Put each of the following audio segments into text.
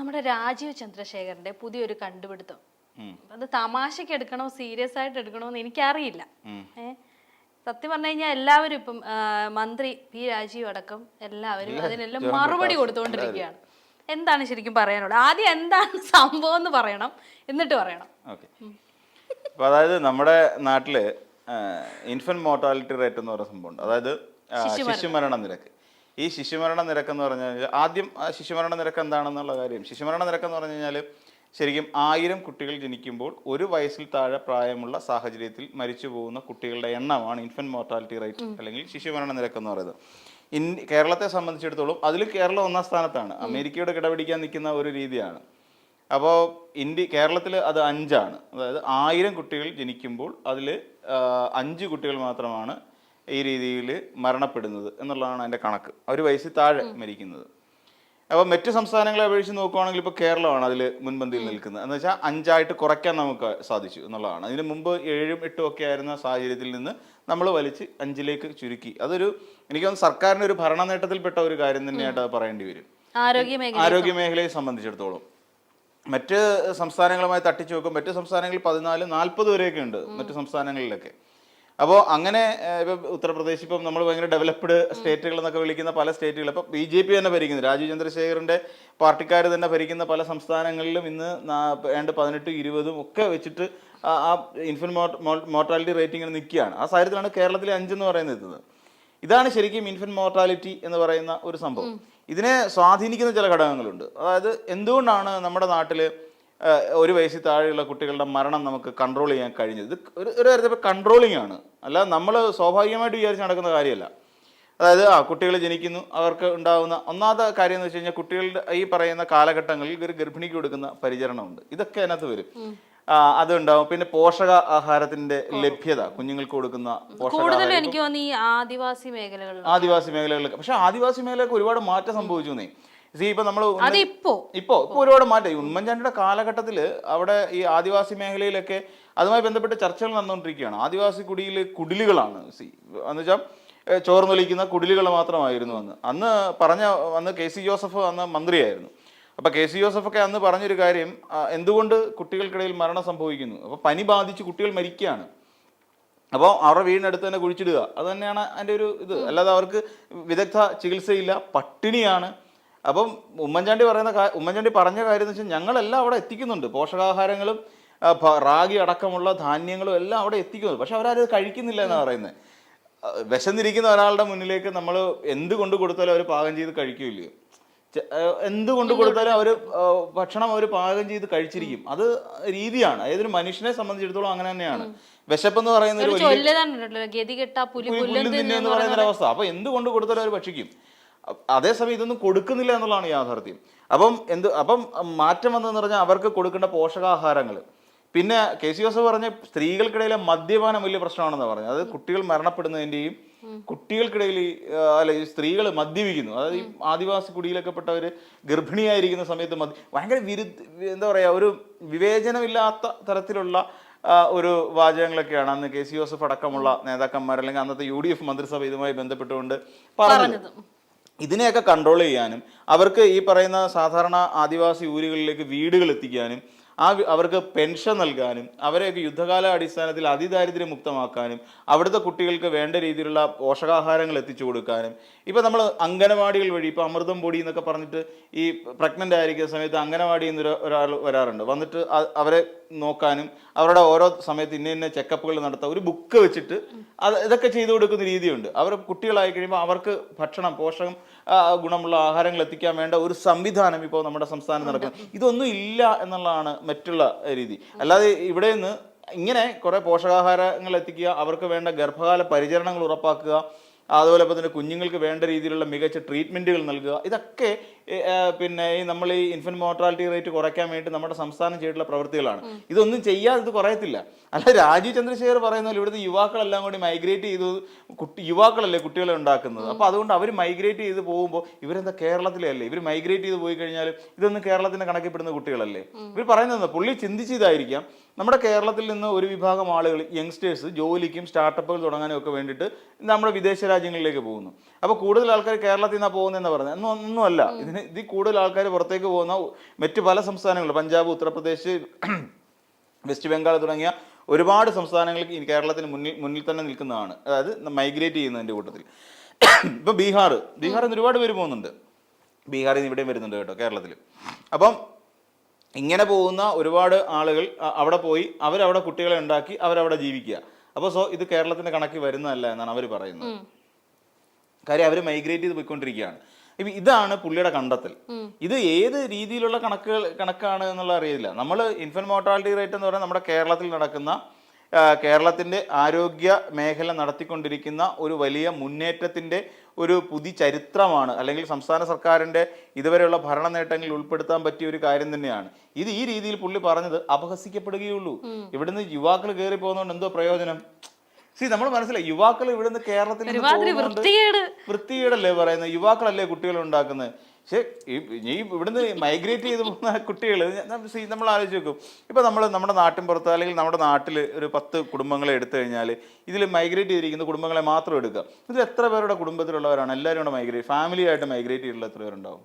നമ്മുടെ രാജീവ് ചന്ദ്രശേഖരന്റെ പുതിയൊരു കണ്ടുപിടുത്തം. അത് തമാശക്ക് എടുക്കണോ സീരിയസ് ആയിട്ട് എടുക്കണോ എന്ന് എനിക്കറിയില്ല. സത്യം പറഞ്ഞു കഴിഞ്ഞാൽ എല്ലാവരും ഇപ്പം മന്ത്രി പി രാജീവ് അടക്കം എല്ലാവരും അതിനെല്ലാം മറുപടി കൊടുത്തുകൊണ്ടിരിക്കുകയാണ്. എന്താണ് ശരിക്കും പറയാനുള്ളത്? ആദ്യം എന്താണ് സംഭവം എന്ന് പറയണം, എന്നിട്ട് പറയണം. അപ്പോൾ അതായത് നമ്മുടെ നാട്ടില് ഇൻഫന്റ് മോർട്ടാലിറ്റി റേറ്റ് എന്ന് പറയുന്ന സംഭവമുണ്ട്. അതായത് ശിശുമരണ നിരക്ക്. ഈ ശിശുമരണ നിരക്ക് എന്ന് പറഞ്ഞു കഴിഞ്ഞാൽ ആദ്യം ശിശുമരണ നിരക്ക് എന്താണെന്നുള്ള കാര്യം. ശിശുമരണ നിരക്ക് എന്ന് പറഞ്ഞു കഴിഞ്ഞാൽ ശരിക്കും 1000 കുട്ടികൾ ജനിക്കുമ്പോൾ 1 വയസ്സിൽ താഴെ പ്രായമുള്ള സാഹചര്യത്തിൽ മരിച്ചു പോകുന്ന കുട്ടികളുടെ എണ്ണമാണ് ഇൻഫന്റ് മോർട്ടാലിറ്റി റേറ്റ് അല്ലെങ്കിൽ ശിശുമരണ നിരക്ക് എന്ന് പറയുന്നത്. കേരളത്തെ സംബന്ധിച്ചിടത്തോളം അതിൽ കേരളം 1ാം സ്ഥാനത്താണ്. അമേരിക്കയോട് കിടപിടിക്കാൻ നിൽക്കുന്ന ഒരു രീതിയാണ്. അപ്പോൾ കേരളത്തിൽ അത് 5ആണ്. അതായത് 1000 കുട്ടികൾ ജനിക്കുമ്പോൾ അതിൽ 5 കുട്ടികൾ മാത്രമാണ് ഈ രീതിയിൽ മരണപ്പെടുന്നത് എന്നുള്ളതാണ് അതിൻ്റെ കണക്ക്. 1 വയസ്സിൽ താഴെ മരിക്കുന്നത്. അപ്പോൾ മറ്റു സംസ്ഥാനങ്ങളെ അപേക്ഷിച്ച് നോക്കുകയാണെങ്കിൽ ഇപ്പോൾ കേരളമാണ് അതിൽ മുൻപന്തിയിൽ നിൽക്കുന്നത്. എന്ന് വെച്ചാൽ 5ആയിട്ട് കുറയ്ക്കാൻ നമുക്ക് സാധിച്ചു എന്നുള്ളതാണ്. അതിന് മുമ്പ് 7ഉം 8ഉം ഒക്കെ ആയിരുന്ന സാഹചര്യത്തിൽ നിന്ന് നമ്മൾ വലിച്ച് 5ലേക്ക് ചുരുക്കി. അതൊരു എനിക്ക് തോന്നുന്നു സർക്കാരിൻ്റെ ഒരു ഭരണ നേട്ടത്തിൽപ്പെട്ട ഒരു കാര്യം തന്നെയായിട്ട് അത് പറയേണ്ടി വരും. ആരോഗ്യ മേഖലയെ സംബന്ധിച്ചിടത്തോളം മറ്റ് സംസ്ഥാനങ്ങളുമായി തട്ടിച്ചു നോക്കും. മറ്റ് സംസ്ഥാനങ്ങളിൽ 14, 40 വരെയൊക്കെ ഉണ്ട് മറ്റു സംസ്ഥാനങ്ങളിലൊക്കെ. അപ്പോൾ അങ്ങനെ ഇപ്പം ഉത്തർപ്രദേശ്, ഇപ്പം നമ്മൾ ഭയങ്കര ഡെവലപ്ഡ് സ്റ്റേറ്റുകൾ എന്നൊക്കെ വിളിക്കുന്ന പല സ്റ്റേറ്റുകൾ, ഇപ്പം BJP തന്നെ ഭരിക്കുന്നത്, രാജീവ് ചന്ദ്രശേഖറിൻ്റെ പാർട്ടിക്കാർ തന്നെ ഭരിക്കുന്ന പല സംസ്ഥാനങ്ങളിലും ഇന്ന് 18, 20 ഒക്കെ വെച്ചിട്ട് ആ ഇൻഫന്റ് മോർട്ടാലിറ്റി റേറ്റിംഗിന് നിൽക്കുകയാണ്. ആ സാഹചര്യത്തിലാണ് കേരളത്തിലെ 5 എന്ന് പറയുന്നത്. ഇതാണ് ശരിക്കും ഇൻഫന്റ് മോർട്ടാലിറ്റി എന്ന് പറയുന്ന ഒരു സംഭവം. ഇതിനെ സ്വാധീനിക്കുന്ന ചില ഘടകങ്ങളുണ്ട്. അതായത് എന്തുകൊണ്ടാണ് നമ്മുടെ നാട്ടിൽ 1 വയസ്സിൽ താഴെയുള്ള കുട്ടികളുടെ മരണം നമുക്ക് കൺട്രോൾ ചെയ്യാൻ കഴിഞ്ഞത്? ഇത് ഒരു തരത്തിൽ കൺട്രോളിങ് ആണ്, അല്ല നമ്മൾ സ്വാഭാവികമായിട്ട് വിചാരിച്ച് നടക്കുന്ന കാര്യമല്ല. അതായത് കുട്ടികൾ ജനിക്കുന്നു, അവർക്ക് ഉണ്ടാകുന്ന ഒന്നാമത്തെ കാര്യം എന്ന് വെച്ച് കഴിഞ്ഞാൽ കുട്ടികളുടെ ഈ പറയുന്ന കാലഘട്ടങ്ങളിൽ ഒരു ഗർഭിണിക്ക് കൊടുക്കുന്ന പരിചരണമുണ്ട്. ഇതൊക്കെ അതിനകത്ത് വരും. അതുണ്ടാവും. പിന്നെ പോഷക ആഹാരത്തിന്റെ ലഭ്യത, കുഞ്ഞുങ്ങൾക്ക് കൊടുക്കുന്ന ആദിവാസി മേഖലകളിൽ. പക്ഷെ ആദിവാസി മേഖലയൊക്കെ ഒരുപാട് മാറ്റം സംഭവിച്ചു. ഇപ്പൊ നമ്മൾ ഇപ്പൊ ഒരുപാട് മാറ്റം. ഉമ്മൻചാണ്ടിയുടെ കാലഘട്ടത്തിൽ അവിടെ ഈ ആദിവാസി മേഖലയിലൊക്കെ അതുമായി ബന്ധപ്പെട്ട് ചർച്ചകൾ നടന്നുകൊണ്ടിരിക്കുകയാണ്. ആദിവാസി കുടിലുകളാണ് എന്ന് വെച്ചാൽ ചോർന്നൊലിക്കുന്ന കുടിലുകൾ മാത്രമായിരുന്നു അന്ന് KC ജോസഫ് അന്ന് മന്ത്രിയായിരുന്നു. അപ്പോൾ KC ജോസഫൊക്കെ അന്ന് പറഞ്ഞൊരു കാര്യം, എന്തുകൊണ്ട് കുട്ടികൾക്കിടയിൽ മരണം സംഭവിക്കുന്നു? അപ്പോൾ പനി ബാധിച്ച് കുട്ടികൾ മരിക്കുകയാണ്. അപ്പോൾ അവരുടെ വീടിനടുത്ത് തന്നെ കുഴിച്ചിടുക, അത് തന്നെയാണ് അതിൻ്റെ ഒരു ഇത്. അല്ലാതെ അവർക്ക് വിദഗ്ധ ചികിത്സയില്ല, പട്ടിണിയാണ്. അപ്പം ഉമ്മൻചാണ്ടി പറഞ്ഞ കാര്യം എന്ന് വെച്ചാൽ ഞങ്ങളെല്ലാം അവിടെ എത്തിക്കുന്നുണ്ട്, പോഷകാഹാരങ്ങളും റാഗി അടക്കമുള്ള ധാന്യങ്ങളും എല്ലാം അവിടെ എത്തിക്കുന്നുണ്ട്. പക്ഷെ അവരത് കഴിക്കുന്നില്ല എന്നാണ് പറയുന്നത്. വിശന്നിരിക്കുന്ന ഒരാളുടെ മുന്നിലേക്ക് നമ്മൾ എന്ത് കൊണ്ട് കൊടുത്താലും അവർ പാകം ചെയ്ത് കഴിക്കില്ലയോ? എന്തുകൊണ്ട് കൊടുത്താലും അവർ ഭക്ഷണം അവർ പാകം ചെയ്ത് കഴിച്ചിരിക്കും. അത് രീതിയാണ്. ഏതൊരു മനുഷ്യനെ സംബന്ധിച്ചിടത്തോളം അങ്ങനെ തന്നെയാണ്. വിശപ്പെന്ന് പറയുന്ന ഒരു അവസ്ഥ. അപ്പൊ എന്തുകൊണ്ട് കൊടുത്താലും അവർ ഭക്ഷിക്കും. അതേസമയം ഇതൊന്നും കൊടുക്കുന്നില്ല എന്നുള്ളതാണ് യാഥാർത്ഥ്യം. അപ്പം മാറ്റം വന്നതെന്ന് പറഞ്ഞാൽ അവർക്ക് കൊടുക്കേണ്ട പോഷകാഹാരങ്ങൾ. പിന്നെ KC ജോസഫ് പറഞ്ഞ സ്ത്രീകൾക്കിടയിലെ മദ്യപാനം വലിയ പ്രശ്നമാണെന്ന് പറഞ്ഞു. അത് കുട്ടികൾ മരണപ്പെടുന്നതിൻ്റെയും കുട്ടികൾക്കിടയിൽ ഈ സ്ത്രീകൾ മദ്യപിക്കുന്നു. അതായത് ഈ ആദിവാസി കുടിയിലൊക്കെ പെട്ടവർ ഗർഭിണിയായിരിക്കുന്ന സമയത്ത് ഭയങ്കര എന്താ പറയുക, ഒരു വിവേചനമില്ലാത്ത തരത്തിലുള്ള ഒരു വാചകങ്ങളൊക്കെയാണ് അന്ന് KC ജോസഫ് അടക്കമുള്ള നേതാക്കന്മാർ അല്ലെങ്കിൽ അന്നത്തെ UDF മന്ത്രിസഭ ഇതുമായി ബന്ധപ്പെട്ടുകൊണ്ട് പറഞ്ഞത്. ഇതിനെയൊക്കെ കൺട്രോൾ ചെയ്യാനും അവർക്ക് ഈ പറയുന്ന സാധാരണ ആദിവാസി ഊരുകളിലേക്ക് വീടുകൾ എത്തിക്കാനും അവർക്ക് പെൻഷൻ നൽകാനും അവരെയൊക്കെ യുദ്ധകാല അടിസ്ഥാനത്തിൽ അതിദാരിദ്ര്യം മുക്തമാക്കാനും അവിടുത്തെ കുട്ടികൾക്ക് വേണ്ട രീതിയിലുള്ള പോഷകാഹാരങ്ങൾ എത്തിച്ചു കൊടുക്കാനും ഇപ്പം നമ്മൾ അംഗനവാടികൾ വഴി ഇപ്പോൾ അമൃതം പൊടി എന്നൊക്കെ പറഞ്ഞിട്ട് ഈ പ്രഗ്നൻ്റ് ആയിരിക്കുന്ന സമയത്ത് അംഗനവാടിയിൽ നിന്ന് ഒരാൾ വരാറുണ്ട്. വന്നിട്ട് അവരെ നോക്കാനും അവരുടെ ഓരോ സമയത്ത് ഇന്ന ചെക്കപ്പുകൾ നടത്താൻ ഒരു ബുക്ക് വെച്ചിട്ട് ഇതൊക്കെ ചെയ്തു കൊടുക്കുന്ന രീതിയുണ്ട്. അവർ കുട്ടികളായി കഴിയുമ്പോൾ അവർക്ക് ഭക്ഷണം പോഷകം ഗുണമുള്ള ആഹാരങ്ങൾ എത്തിക്കാൻ വേണ്ട ഒരു സംവിധാനം ഇപ്പോൾ നമ്മുടെ സംസ്ഥാനം നടക്കുന്നത്. ഇതൊന്നും ഇല്ല എന്നുള്ളതാണ് മറ്റുള്ള രീതി. അല്ലാതെ ഇവിടെ നിന്ന് ഇങ്ങനെ കുറേ പോഷകാഹാരങ്ങൾ എത്തിക്കുക, അവർക്ക് വേണ്ട ഗർഭകാല പരിചരണങ്ങൾ ഉറപ്പാക്കുക, അതുപോലെ തന്നെ കുഞ്ഞുങ്ങൾക്ക് വേണ്ട രീതിയിലുള്ള മികച്ച ട്രീറ്റ്മെൻറ്റുകൾ നൽകുക, ഇതൊക്കെ പിന്നെ നമ്മൾ ഈ ഇൻഫന്റ് മോർട്ടാലിറ്റി റേറ്റ് കുറയ്ക്കാൻ വേണ്ടി നമ്മുടെ സംസ്ഥാനം ചെയ്തിട്ടുള്ള പ്രവൃത്തികളാണ്. ഇതൊന്നും ചെയ്യാതെ ഇത് കുറയത്തില്ല. അല്ല രാജീവ് ചന്ദ്രശേഖർ പറയുന്ന പോലെ ഇവിടുത്തെ യുവാക്കളെല്ലാം കൂടി മൈഗ്രേറ്റ് ചെയ്തു, യുവാക്കളല്ലേ കുട്ടികളെ ഉണ്ടാക്കുന്നത്. അപ്പോൾ അതുകൊണ്ട് അവർ മൈഗ്രേറ്റ് ചെയ്ത് പോകുമ്പോൾ ഇവരെന്താ കേരളത്തിലെ അല്ലേ, ഇവർ മൈഗ്രേറ്റ് ചെയ്ത് പോയി കഴിഞ്ഞാൽ ഇതൊന്നും കേരളത്തിന് കണക്കിൽപ്പെടുന്ന കുട്ടികളല്ലേ? ഇവർ പറയുന്നത് പുള്ളി ചിന്തിച്ചതായിരിക്കാം, നമ്മുടെ കേരളത്തിൽ നിന്ന് ഒരു വിഭാഗം ആളുകൾ യങ്സ്റ്റേഴ്സ് ജോലിക്കും സ്റ്റാർട്ടപ്പുകൾ തുടങ്ങാനും ഒക്കെ വേണ്ടിയിട്ട് നമ്മുടെ വിദേശ രാജ്യങ്ങളിലേക്ക് പോകുന്നു. അപ്പോൾ കൂടുതൽ ആൾക്കാർ കേരളത്തിൽ നിന്നാണ് പോകുന്നതെന്ന് പറഞ്ഞത് ഒന്നുമല്ല. ഇതിൽ കൂടുതൽ ആൾക്കാർ പുറത്തേക്ക് പോകുന്ന മറ്റ് പല സംസ്ഥാനങ്ങളും, പഞ്ചാബ്, ഉത്തർപ്രദേശ്, വെസ്റ്റ് ബംഗാൾ തുടങ്ങിയ ഒരുപാട് സംസ്ഥാനങ്ങൾ കേരളത്തിന് മുന്നിൽ തന്നെ നിൽക്കുന്നതാണ്, അതായത് മൈഗ്രേറ്റ് ചെയ്യുന്നതിൻ്റെ കൂട്ടത്തിൽ. ഇപ്പം ബീഹാറിൽ നിന്ന് ഒരുപാട് പേര് പോകുന്നുണ്ട്, ബീഹാറിൽ നിന്ന് ഇവിടെയും വരുന്നുണ്ട് കേട്ടോ കേരളത്തിൽ. അപ്പം ഇങ്ങനെ പോകുന്ന ഒരുപാട് ആളുകൾ അവിടെ പോയി അവരവിടെ കുട്ടികളെ ഉണ്ടാക്കി അവരവിടെ ജീവിക്കുക. അപ്പോൾ ഇത് കേരളത്തിൻ്റെ കണക്ക് വരുന്നതല്ല എന്നാണ് അവർ പറയുന്നത്. കാര്യം അവർ മൈഗ്രേറ്റ് ചെയ്ത് പോയിക്കൊണ്ടിരിക്കുകയാണ്. ഇപ്പം ഇതാണ് പുള്ളിയുടെ കണ്ടെത്തൽ. ഇത് ഏത് രീതിയിലുള്ള കണക്കാണ് എന്നുള്ള അറിയില്ല. നമ്മൾ ഇൻഫന്റ് മോർട്ടാലിറ്റി റേറ്റ് എന്ന് പറയുന്നത് നമ്മുടെ കേരളത്തിൽ നടക്കുന്ന, കേരളത്തിൻ്റെ ആരോഗ്യ മേഖല നടത്തിക്കൊണ്ടിരിക്കുന്ന ഒരു വലിയ മുന്നേറ്റത്തിൻ്റെ ഒരു പുതിയ ചരിത്രമാണ്, അല്ലെങ്കിൽ സംസ്ഥാന സർക്കാരിൻ്റെ ഇതുവരെയുള്ള ഭരണ നേട്ടങ്ങളിൽ ഉൾപ്പെടുത്താൻ പറ്റിയ ഒരു കാര്യം തന്നെയാണ് ഇത്. ഈ രീതിയിൽ പുള്ളി പറഞ്ഞത് അപഹസിക്കപ്പെടുകയുള്ളൂ. ഇവിടുന്ന് യുവാക്കൾ കയറി പോകുന്നതുകൊണ്ട് എന്തോ പ്രയോജനം? നമ്മൾ മനസ്സിലായി, യുവാക്കൾ ഇവിടുന്ന് കേരളത്തിൽ വൃത്തികേടല്ലേ പറയുന്നത്, യുവാക്കളല്ലേ കുട്ടികൾ ഉണ്ടാക്കുന്നത്. പക്ഷേ ഈ ഇവിടുന്ന് മൈഗ്രേറ്റ് ചെയ്ത് പോകുന്ന കുട്ടികൾ നമ്മൾ ആലോചിച്ച് നോക്കും. ഇപ്പം നമ്മുടെ നാട്ടിൻ പുറത്ത് അല്ലെങ്കിൽ നമ്മുടെ നാട്ടിൽ ഒരു 10 കുടുംബങ്ങളെ എടുത്തു കഴിഞ്ഞാൽ ഇതിൽ മൈഗ്രേറ്റ് ചെയ്തിരിക്കുന്ന കുടുംബങ്ങളെ മാത്രം എടുക്കുക. ഇതിൽ എത്ര പേരുടെ കുടുംബത്തിലുള്ളവരാണ് എല്ലാവരും കൂടെ മൈഗ്രേറ്റ്, ഫാമിലി ആയിട്ട് മൈഗ്രേറ്റ് ചെയ്തിട്ടുള്ള എത്ര പേരുണ്ടാവും?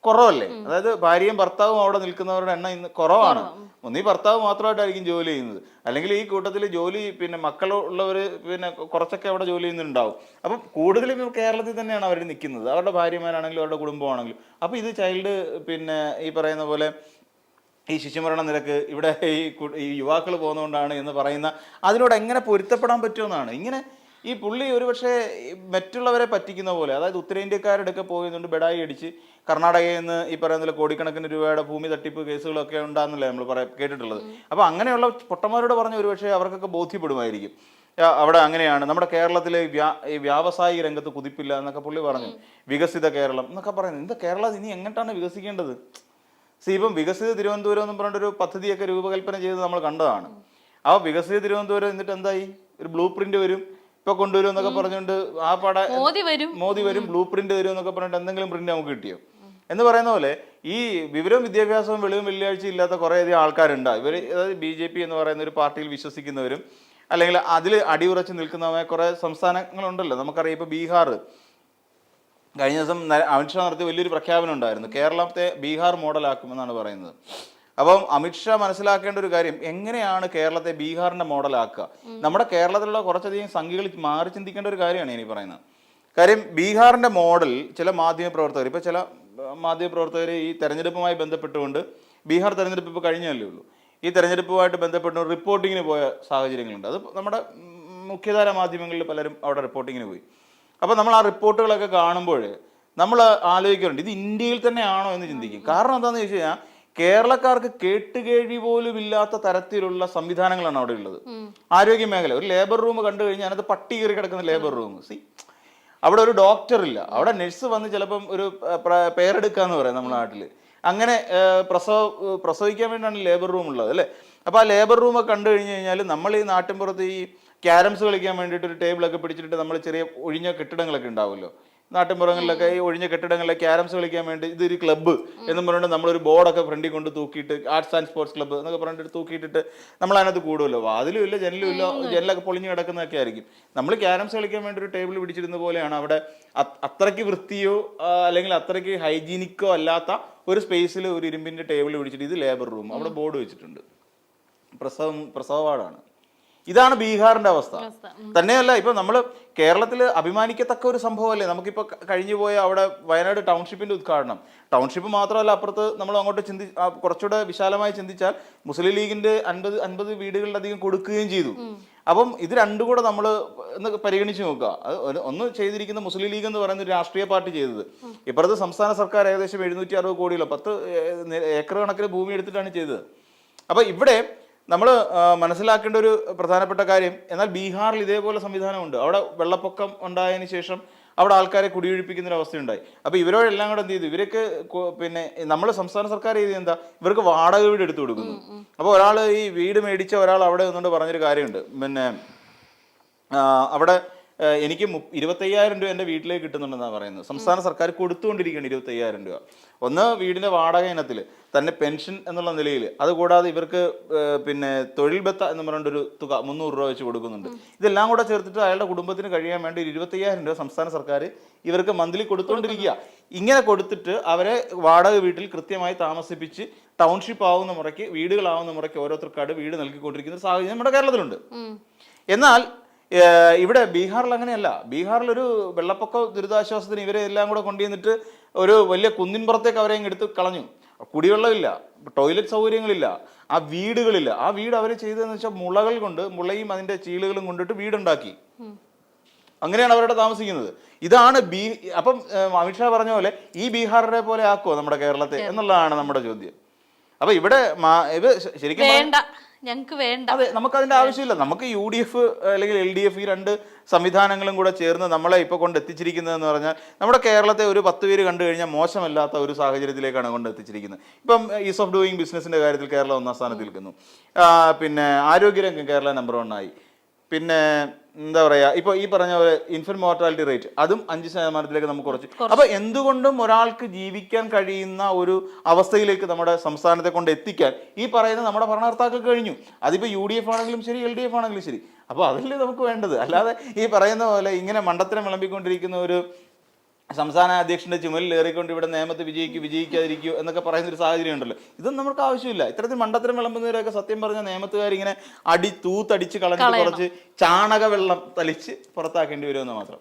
കുറവല്ലേ? അതായത് ഭാര്യയും ഭർത്താവും അവിടെ നിൽക്കുന്നവരുടെ എണ്ണം ഇന്ന് കുറവാണ്. ഒന്നീ ഭർത്താവ് മാത്രമായിട്ടായിരിക്കും ജോലി ചെയ്യുന്നത്, അല്ലെങ്കിൽ ഈ കൂട്ടത്തിൽ ജോലി മക്കളുള്ളവർ കുറച്ചൊക്കെ അവിടെ ജോലി ചെയ്യുന്നുണ്ടാവും. അപ്പം കൂടുതലും കേരളത്തിൽ തന്നെയാണ് അവർ നിൽക്കുന്നത്, അവരുടെ ഭാര്യമാരാണെങ്കിലും അവരുടെ കുടുംബമാണെങ്കിലും. അപ്പം ഇത് ചൈൽഡ് ഈ പറയുന്ന പോലെ ഈ ശിശുമരണ നിരക്ക് ഇവിടെ ഈ യുവാക്കൾ പോകുന്നതുകൊണ്ടാണ് എന്ന് പറയുന്ന അതിനോട് എങ്ങനെ പൊരുത്തപ്പെടാൻ പറ്റുമെന്നാണ്. ഇങ്ങനെ ഈ പുള്ളി ഒരുപക്ഷെ മറ്റുള്ളവരെ പറ്റിക്കുന്ന പോലെ, അതായത് ഉത്തരേന്ത്യക്കാരുടെയൊക്കെ പോകുന്നുണ്ട് ബെഡായി അടിച്ച് കർണാടകയിൽ നിന്ന് ഈ പറയുന്ന കോടിക്കണക്കിന് രൂപയുടെ ഭൂമി തട്ടിപ്പ് കേസുകളൊക്കെ ഉണ്ടാകുന്നില്ലേ നമ്മൾ കേട്ടിട്ടുള്ളത്. അപ്പോൾ അങ്ങനെയുള്ള പൊട്ടന്മാരോട് പറഞ്ഞ ഒരുപക്ഷെ അവർക്കൊക്കെ ബോധ്യപ്പെടുമായിരിക്കും അവിടെ അങ്ങനെയാണ്. നമ്മുടെ കേരളത്തിലെ ഈ വ്യാവസായിക രംഗത്ത് കുതിപ്പില്ല എന്നൊക്കെ പുള്ളി പറഞ്ഞു. വികസിത കേരളം എന്നൊക്കെ പറയുന്നത്, എന്താ കേരളം ഇനി എങ്ങോട്ടാണ് വികസിക്കേണ്ടത്? ഇപ്പം വികസിത തിരുവനന്തപുരം എന്ന് പറഞ്ഞൊരു പദ്ധതിയൊക്കെ രൂപകൽപ്പന ചെയ്ത് നമ്മൾ കണ്ടതാണ്. ആ വികസിത തിരുവനന്തപുരം എന്നിട്ട് എന്തായി? ഒരു ബ്ലൂ പ്രിന്റ് വരും, ഇപ്പൊ കൊണ്ടുവരും എന്നൊക്കെ പറഞ്ഞുകൊണ്ട് ആ മോദി വരും, ബ്ലൂ പ്രിന്റ് തരും എന്നൊക്കെ പറഞ്ഞിട്ട് എന്തെങ്കിലും പ്രിന്റ് നമുക്ക് കിട്ടിയോ എന്ന് പറയുന്ന പോലെ ഈ വിവരവും വിദ്യാഭ്യാസവും വെളിവും വെള്ളിയാഴ്ച ഇല്ലാത്ത കുറേയധികം ആൾക്കാരുണ്ട്. ഇവർ അതായത് BJP എന്ന് പറയുന്ന ഒരു പാർട്ടിയിൽ വിശ്വസിക്കുന്നവരും അല്ലെങ്കിൽ അതിൽ അടിയുറച്ച് നിൽക്കുന്നതുമായ കുറേ സംസ്ഥാനങ്ങളുണ്ടല്ലോ. നമുക്കറിയാം, ഇപ്പോൾ ബീഹാർ കഴിഞ്ഞ ദിവസം അമിത്ഷാ നടത്തിയ വലിയൊരു പ്രഖ്യാപനം ഉണ്ടായിരുന്നു, കേരളത്തെ ബീഹാർ മോഡലാക്കുമെന്നാണ് പറയുന്നത്. അപ്പം അമിത്ഷാ മനസ്സിലാക്കേണ്ട ഒരു കാര്യം, എങ്ങനെയാണ് കേരളത്തെ ബീഹാറിന്റെ മോഡലാക്കുക? നമ്മുടെ കേരളത്തിലുള്ള കുറച്ചധികം സംഖ്യകൾ മാറി ചിന്തിക്കേണ്ട ഒരു കാര്യമാണ് ഇനി പറയുന്നത്. കാര്യം ബീഹാറിന്റെ മോഡൽ ചില മാധ്യമപ്രവർത്തകർ, ഇപ്പൊ ചില മാധ്യമപ്രവർത്തകർ ഈ തെരഞ്ഞെടുപ്പുമായി ബന്ധപ്പെട്ടുകൊണ്ട്, ബീഹാർ തെരഞ്ഞെടുപ്പ് ഇപ്പോൾ കഴിഞ്ഞല്ലേ ഉള്ളൂ, ഈ തെരഞ്ഞെടുപ്പുമായിട്ട് ബന്ധപ്പെട്ട് റിപ്പോർട്ടിങ്ങിന് പോയ സാഹചര്യങ്ങളുണ്ട്. അത് നമ്മുടെ മുഖ്യധാര മാധ്യമങ്ങളിൽ പലരും അവിടെ റിപ്പോർട്ടിങ്ങിന് പോയി. അപ്പോൾ നമ്മൾ ആ റിപ്പോർട്ടുകളൊക്കെ കാണുമ്പോൾ നമ്മൾ ആലോചിക്കാറുണ്ട്, ഇത് ഇന്ത്യയിൽ തന്നെയാണോ എന്ന് ചിന്തിക്കും. കാരണം എന്താണെന്ന് ചോദിച്ചു കഴിഞ്ഞാൽ കേരളക്കാർക്ക് കേട്ടുകേഴ്വി പോലും ഇല്ലാത്ത തരത്തിലുള്ള സംവിധാനങ്ങളാണ് അവിടെ ഉള്ളത്. ആരോഗ്യ മേഖല, ഒരു ലേബർ റൂം കണ്ടു കഴിഞ്ഞാൽ അതിനകത്ത് പട്ടി കയറി കിടക്കുന്ന ലേബർ റൂം. അവിടെ ഒരു ഡോക്ടർ ഇല്ല, അവിടെ നഴ്സ് വന്ന് ചിലപ്പം ഒരു പേരെടുക്കാന്ന് പറയാം നമ്മുടെ നാട്ടിൽ. അങ്ങനെ പ്രസവിക്കാൻ വേണ്ടിയാണ് ലേബർ റൂം ഉള്ളത് അല്ലേ. അപ്പോൾ ആ ലേബർ റൂമൊക്കെ കണ്ടു കഴിഞ്ഞ് കഴിഞ്ഞാൽ നമ്മൾ ഈ നാട്ടിൻപുറത്ത് ഈ ക്യാരംസ് കളിക്കാൻ വേണ്ടിയിട്ട് ഒരു ടേബിളൊക്കെ പിടിച്ചിട്ട് നമ്മൾ ചെറിയ ഒഴിഞ്ഞ കെട്ടിടങ്ങളൊക്കെ ഉണ്ടാവുമല്ലോ നാട്ടിൻപുറങ്ങളിലൊക്കെ, ഈ ഒഴിഞ്ഞ കെട്ടിടങ്ങളിലെ ക്യാരംസ് കളിക്കാൻ വേണ്ടി ഇതൊരു ക്ലബ്ബ് എന്നും പറഞ്ഞിട്ട് നമ്മളൊരു ബോർഡൊക്കെ ഫ്രണ്ടിൽ കൊണ്ട് തൂക്കിയിട്ട് ആർട്സ് ആൻഡ് സ്പോർട്സ് ക്ലബ്ബ് എന്നൊക്കെ പറഞ്ഞിട്ട് തൂക്കിയിട്ടിട്ട് നമ്മൾ അതിനകത്ത് കൂടുമല്ലോ. വാതിലും ഇല്ല, ജനലും ഇല്ല, ജനലൊക്കെ പൊളിഞ്ഞ് കിടക്കുന്നതൊക്കെ ആയിരിക്കും. നമ്മൾ ക്യാരംസ് കളിക്കാൻ വേണ്ടി ഒരു ടേബിൾ പിടിച്ചിരുന്ന പോലെയാണ് അവിടെ. അത്രയ്ക്ക് വൃത്തിയോ അല്ലെങ്കിൽ അത്രയ്ക്ക് ഹൈജീനിക്കോ അല്ലാത്ത ഒരു സ്പേസിൽ ഒരു ഇരുമ്പിൻ്റെ ടേബിൾ പിടിച്ചിട്ട് ഇത് ലേബർ റൂം, അവിടെ ബോർഡ് വെച്ചിട്ടുണ്ട്, പ്രസവ വാർഡാണ്. ഇതാണ് ബീഹാറിന്റെ അവസ്ഥ. തന്നെയല്ല, ഇപ്പൊ നമ്മൾ കേരളത്തിൽ അഭിമാനിക്കത്തക്ക ഒരു സംഭവമല്ലേ നമുക്കിപ്പോൾ കഴിഞ്ഞു പോയ അവിടെ വയനാട് ടൗൺഷിപ്പിന്റെ ഉദ്ഘാടനം. ടൗൺഷിപ്പ് മാത്രമല്ല, അപ്പുറത്ത് നമ്മൾ അങ്ങോട്ട് കുറച്ചുകൂടെ വിശാലമായി ചിന്തിച്ചാൽ മുസ്ലിം ലീഗിന്റെ 50 വീടുകളിലധികം കൊടുക്കുകയും ചെയ്തു. അപ്പം ഇത് രണ്ടും കൂടെ നമ്മൾ ഒന്ന് പരിഗണിച്ച് നോക്കുക. അത് ഒന്ന് ചെയ്തിരിക്കുന്ന മുസ്ലിം ലീഗ് എന്ന് പറയുന്ന ഒരു രാഷ്ട്രീയ പാർട്ടി ചെയ്തത്. ഇപ്പുറത്ത് സംസ്ഥാന സർക്കാർ ഏകദേശം 760 കോടിയിലോ 10 ഏക്കർ കണക്കിന് ഭൂമി എടുത്തിട്ടാണ് ചെയ്തത്. അപ്പൊ ഇവിടെ നമ്മൾ മനസ്സിലാക്കേണ്ട ഒരു പ്രധാനപ്പെട്ട കാര്യം, എന്നാൽ ബീഹാറിൽ ഇതേപോലെ സംവിധാനമുണ്ട്. അവിടെ വെള്ളപ്പൊക്കം ഉണ്ടായതിനു ശേഷം അവിടെ ആൾക്കാരെ കുടിയൊഴിപ്പിക്കുന്ന ഒരു അവസ്ഥയുണ്ടായി. അപ്പോൾ ഇവരോടെല്ലാം കൂടെ എന്ത് ചെയ്തു, ഇവർക്ക് നമ്മൾ സംസ്ഥാന സർക്കാർ ചെയ്ത് എന്താ, ഇവർക്ക് വാടക വീട് എടുത്തു കൊടുക്കുന്നു. അപ്പോൾ ഒരാൾ ഈ വീട് മേടിച്ച ഒരാൾ അവിടെ നിന്നുകൊണ്ട് പറഞ്ഞൊരു കാര്യമുണ്ട്, അവിടെ എനിക്ക് 25,000 രൂപ എൻ്റെ വീട്ടിലേക്ക് കിട്ടുന്നുണ്ടെന്നാണ് പറയുന്നത്. സംസ്ഥാന സർക്കാർ കൊടുത്തുകൊണ്ടിരിക്കുകയാണ് 25,000 രൂപ. ഒന്ന് വീടിൻ്റെ വാടക ഇനത്തിൽ തന്നെ പെൻഷൻ എന്നുള്ള നിലയിൽ, അതുകൂടാതെ ഇവർക്ക് പിന്നെ തൊഴിൽ ബത്ത എന്ന് പറഞ്ഞൊരു തുക 300 രൂപ വെച്ച് കൊടുക്കുന്നുണ്ട്. ഇതെല്ലാം കൂടെ ചേർത്തിട്ട് അയാളുടെ കുടുംബത്തിന് കഴിയാൻ വേണ്ടി 25,000 രൂപ സംസ്ഥാന സർക്കാർ ഇവർക്ക് മന്ത്ലി കൊടുത്തുകൊണ്ടിരിക്കുക. ഇങ്ങനെ കൊടുത്തിട്ട് അവരെ വാടക വീട്ടിൽ കൃത്യമായി താമസിപ്പിച്ച് ടൗൺഷിപ്പ് ആവുന്ന മുറയ്ക്ക്, വീടുകളാവുന്ന മുറയ്ക്ക് ഓരോരുത്തർക്കാട് വീട് നൽകിക്കൊണ്ടിരിക്കുന്ന ഒരു സാഹചര്യം നമ്മുടെ കേരളത്തിലുണ്ട്. എന്നാൽ ഇവിടെ ബീഹാറിൽ അങ്ങനെയല്ല. ബീഹാറിൽ ഒരു വെള്ളപ്പൊക്ക ദുരിതാശ്വാസത്തിന് ഇവരെ എല്ലാം കൂടെ കൊണ്ടുവന്നിട്ട് ഒരു വലിയ കുന്നിൻപുറത്തേക്ക് അവരെ എടുത്ത് കളഞ്ഞു. കുടിവെള്ളമില്ല, ടോയ്ലറ്റ് സൗകര്യങ്ങളില്ല, ആ വീടുകളില്ല. ആ വീട് അവർ ചെയ്തതെന്ന് വെച്ചാൽ മുളകൾ കൊണ്ട്, മുളയും അതിന്റെ ചീളുകളും കൊണ്ടിട്ട് വീടുണ്ടാക്കി. അങ്ങനെയാണ് അവരുടെ താമസിക്കുന്നത്. ഇതാണ് അപ്പം അമിത്ഷാ പറഞ്ഞ പോലെ ഈ ബീഹാറിനെ പോലെ ആക്കുമോ നമ്മുടെ കേരളത്തെ എന്നുള്ളതാണ് നമ്മുടെ ചോദ്യം. അപ്പൊ ഇവിടെ ഇത് ശരിക്കും ഞങ്ങൾക്ക് വേണ്ട. അതെ, നമുക്ക് അതിന്റെ ആവശ്യമില്ല. നമുക്ക് UDF അല്ലെങ്കിൽ LDF ഈ രണ്ട് സംവിധാനങ്ങളും കൂടെ ചേർന്ന് നമ്മളെ ഇപ്പൊ കൊണ്ടെത്തിച്ചിരിക്കുന്നതെന്ന് പറഞ്ഞാൽ നമ്മുടെ കേരളത്തെ ഒരു 10 പേര് കണ്ടു കഴിഞ്ഞാൽ മോശമല്ലാത്ത ഒരു സാഹചര്യത്തിലേക്കാണ് കൊണ്ടെത്തിച്ചിരിക്കുന്നത്. ഇപ്പം ഈസ് ഓഫ് ഡൂയിങ് ബിസിനസിന്റെ കാര്യത്തിൽ കേരളം 1ാം സ്ഥാനത്ത് നിൽക്കുന്നു. പിന്നെ ആരോഗ്യരംഗം കേരളം നമ്പർ 1 ആയി. പിന്നെ എന്താ പറയാ, ഇപ്പൊ ഈ പറഞ്ഞ പോലെ ഇൻഫന്റ് മോർട്ടാലിറ്റി റേറ്റ് അതും 5% നമുക്ക് കുറച്ച്. അപ്പൊ എന്തുകൊണ്ടും ഒരാൾക്ക് ജീവിക്കാൻ കഴിയുന്ന ഒരു അവസ്ഥയിലേക്ക് നമ്മുടെ സംസ്ഥാനത്തെ കൊണ്ട് എത്തിക്കാൻ ഈ പറയുന്ന നമ്മുടെ ഭരണകർത്താക്കൾ കഴിഞ്ഞു. അതിപ്പോ UDF ആണെങ്കിലും ശരി, LDF ആണെങ്കിലും ശരി. അപ്പൊ അതല്ലേ നമുക്ക് വേണ്ടത്. അല്ലാതെ ഈ പറയുന്ന പോലെ ഇങ്ങനെ മണ്ടത്തരം വിളമ്പിക്കൊണ്ടിരിക്കുന്ന ഒരു സംസ്ഥാന അധ്യക്ഷന്റെ ചുമലിൽ ഏറിക്കൊണ്ട് ഇവിടെ നിയമത്തെ വിജയിക്കാതിരിക്കൂ എന്നൊക്കെ പറയുന്ന ഒരു സാഹചര്യം ഉണ്ടല്ലോ. ഇതൊന്നും നമുക്ക് ആവശ്യമില്ല. ഇത്തരത്തിൽ മണ്ടത്തരം വിളമ്പുന്നവരൊക്കെ സത്യം പറഞ്ഞ നിയമത്തുകാർ ഇങ്ങനെ തൂത്തടിച്ച് കളഞ്ഞ് കുറച്ച് ചാണക വെള്ളം തളിച്ച് പുറത്താക്കേണ്ടി വരുമെന്ന് മാത്രം.